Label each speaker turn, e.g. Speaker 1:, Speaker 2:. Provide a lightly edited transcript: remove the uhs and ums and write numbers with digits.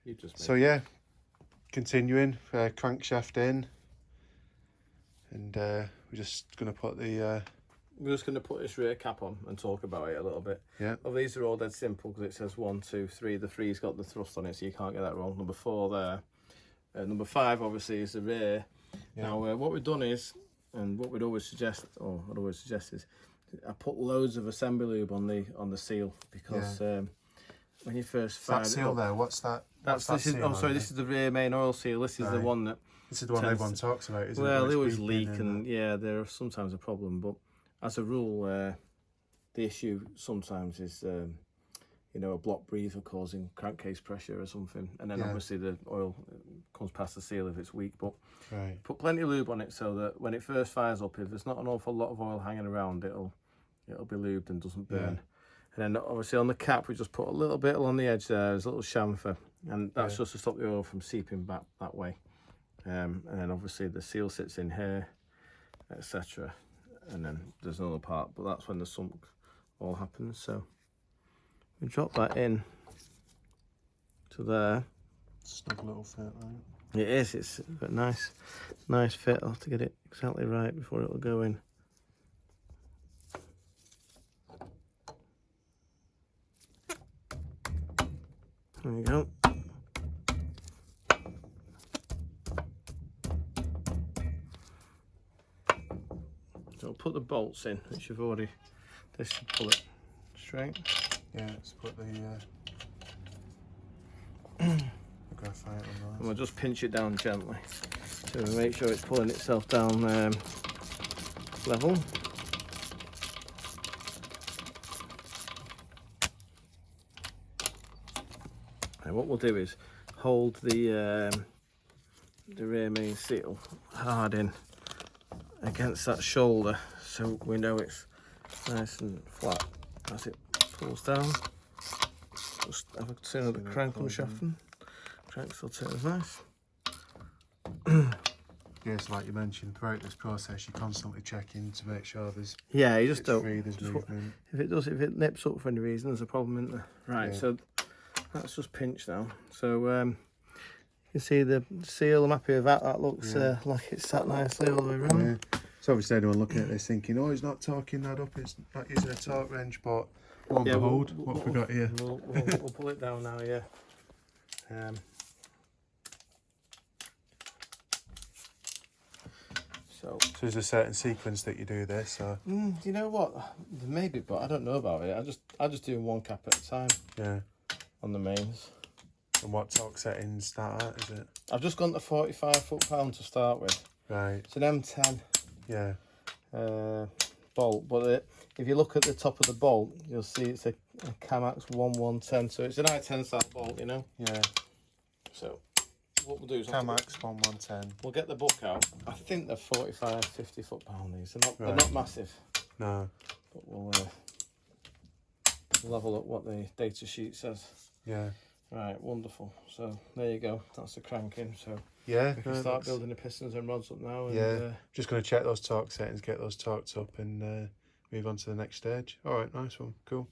Speaker 1: You just
Speaker 2: so yeah, continuing, crankshaft in, and we're just going to put the...
Speaker 1: We're just going to put this rear cap on and talk about it a little bit.
Speaker 2: Yeah.
Speaker 1: Well, these are all dead simple because it says 1, 2, 3. The 3's got the thrust on it, so you can't get that wrong. Number 4 there. Number 5 obviously is the rear. Yeah. Now what we've done is, and what we'd always suggest, or I'd always suggest is, I put loads of assembly lube on the seal because when you first fire
Speaker 2: that seal up, there, what's that?
Speaker 1: This is the rear main oil seal. This is the one that.
Speaker 2: This is the one everyone talks about, isn't it?
Speaker 1: Well, they always leak, and yeah, they're sometimes a problem, but as a rule, the issue sometimes is, you know, a block breather causing crankcase pressure or something, and then obviously the oil comes past the seal if it's weak. But put plenty of lube on it so that when it first fires up, if there's not an awful lot of oil hanging around, it'll be lubed and doesn't burn. And then obviously on the cap, we just put a little bit along the edge there, there's a little chamfer, and that's just to stop the oil from seeping back that way. And then obviously the seal sits in here, etc. And then there's another part, but that's when the sump all happens. So we drop that in to there.
Speaker 2: Snug little fit, right?
Speaker 1: It is. It's a nice fit. I'll have to get it exactly right before it'll go in. There you go. So I'll put the bolts in, which you've already. This should pull it straight.
Speaker 2: Yeah, let's put the graphite on that.
Speaker 1: And we'll just pinch it down gently to make sure it's pulling itself down level. And what we'll do is hold the rear main seal hard in against that shoulder so we know it's nice and flat as it pulls down. Just have a turn of the crank unshaffing. Crank still turns nice.
Speaker 2: Yes, like you mentioned, throughout this process, you're constantly checking to make sure there's
Speaker 1: you just don't.
Speaker 2: Free, there's movement.
Speaker 1: If it nips up for any reason, there's a problem, isn't there? Right, so that's just pinched now. So you can see the seal. I'm happy with that. That looks like it's sat nicely all the way around.
Speaker 2: Yeah. So obviously anyone looking at this thinking, oh, he's not torquing that up, it's not using a torque wrench, but lo and behold, what have we got here?
Speaker 1: We'll pull it down now, So
Speaker 2: there's a certain sequence that you do this, or
Speaker 1: you know what? Maybe, but I don't know about it. I just do one cap at a time.
Speaker 2: Yeah.
Speaker 1: On the mains.
Speaker 2: And what torque settings start at, is it?
Speaker 1: I've just gone to 45 foot-pound to start with.
Speaker 2: Right.
Speaker 1: It's an M10.
Speaker 2: Yeah.
Speaker 1: Bolt, but if you look at the top of the bolt, you'll see it's a Camax 1110. So it's an I-10 style bolt, you know.
Speaker 2: Yeah.
Speaker 1: So what we'll do is
Speaker 2: Camax 1110.
Speaker 1: We'll get the book out. I think they're 45, 50 foot-pound. These they're not massive.
Speaker 2: No.
Speaker 1: But we'll level up what the data sheet says.
Speaker 2: Yeah.
Speaker 1: Right, wonderful. So there you go. That's the cranking. So
Speaker 2: yeah,
Speaker 1: we can start building the pistons and rods up now.
Speaker 2: And, just going to check those torque settings, get those torqued up, and move on to the next stage. All right, nice one, cool.